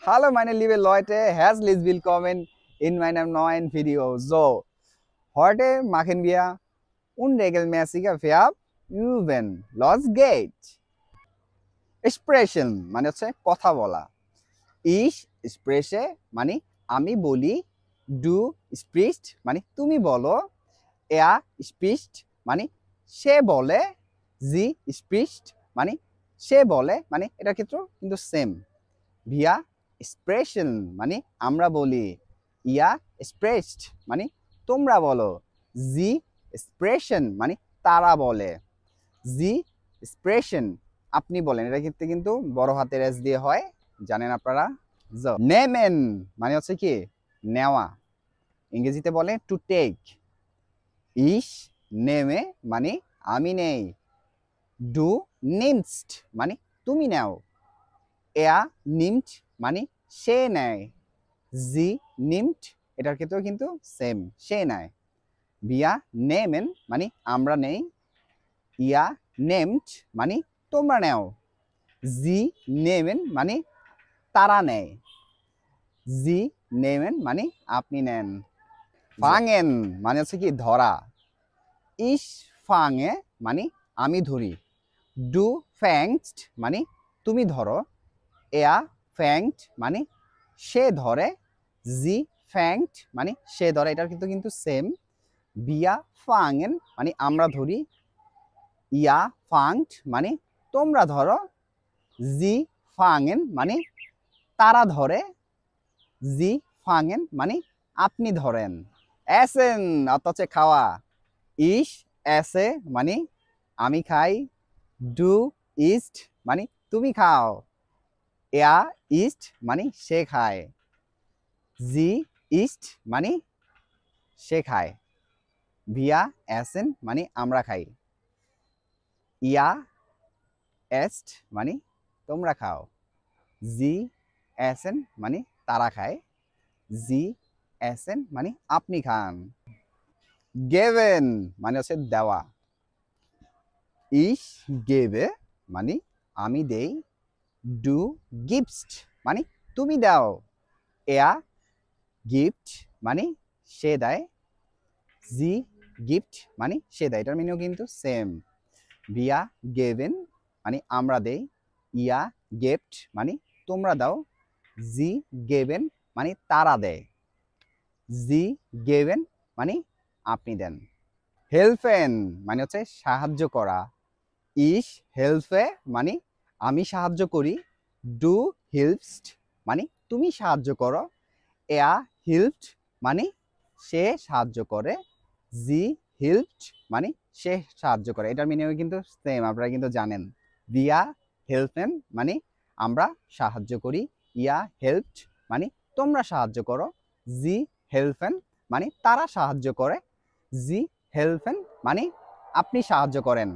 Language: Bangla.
Hallo meine liebe Leute, herzlich willkommen in meinem neuen Video. So, heute machen wir unregelmäßige Verb üben. Los geht's. Expression মানে হচ্ছে কথা বলা। Ich spreche মানে আমি বলি, du sprichst মানে তুমি বলো, er spricht মানে সে বলে, sie spricht মানে সে বলে, মানে এটার ক্ষেত্রেও কিন্তু সেম। Wir sprechen মানে আমরা বলি, ihr sprecht মানে তোমরা বলো, sie sprechen মানে তারা বলে, sie sprechen আপনি বলেন। এটা কিন্তু বড় হাতের এস দিয়ে হয়, জানেন আপনারা। নেমেন মানে হচ্ছে কি নেওয়া, ইংরেজিতে বলে টু টেক। ich nehme মানে আমি নেই, du nimmst মানে তুমি নাও, er nimmt মানে সে নেয়, sie nimmt এটার ক্ষেত্রেও কিন্তু সেম, সে নেয়। wir nehmen মানে আমরা নেই, ihr nehmt মানে তোমরা নাও, sie nehmen মানে তারা নেয়, sie nehmen মানে আপনি নেন। fangen মানে হচ্ছে কি ধরা, ich fange মানে আমি ধরি, du fängst মানে তুমি ধরো, er fängt মানে সে ধরে, sie fängt মানে সে ধরে, এটার কিন্তু সেম। wir fangen মানে আমরা ধরি, ihr fangt মানে তোমরা ধরো, sie fangen মানে তারা ধরে, sie fangen মানে আপনি ধরেন। essen অর্থ হচ্ছে খাওয়া, ich esse মানে আমি খাই, du isst মানে তুমি খাও, er isst মানে সে খায়, sie isst মানে সে খায়, wir essen মানে আমরা খাই, ihr esst মানে তোমরা খাও, sie essen মানে তারা খায়, sie essen মানে আপনি খান। geben মানে হচ্ছে দেওয়া, ich gebe মানে আমি দেই, du gibst মানে তুমি দাও, er gibt মানে সে দেয়, sie gibt মানে সে দেয়, এটার মিনিংও কিন্তু সেম। wir geben মানে আমরা দেই, ihr gebt মানে তোমরা দাও, sie geben মানে তারা দেয়, sie geben মানে আপনি দেন। helfen মানে হচ্ছে সাহায্য করা, ich helfe মানে আমি সাহায্য করি, du hilfst মানে তুমি সাহায্য করো, er hilft মানে সে সাহায্য করে, sie hilft মানে সে সাহায্য করে, এটার মিনিং কিন্তু সেম, আপনারা কিন্তু জানেন। wir helfen মানে আমরা সাহায্য করি, ihr helft মানে তোমরা সাহায্য করো, sie helfen মানে তারা সাহায্য করে, sie helfen মানে আপনি সাহায্য করেন।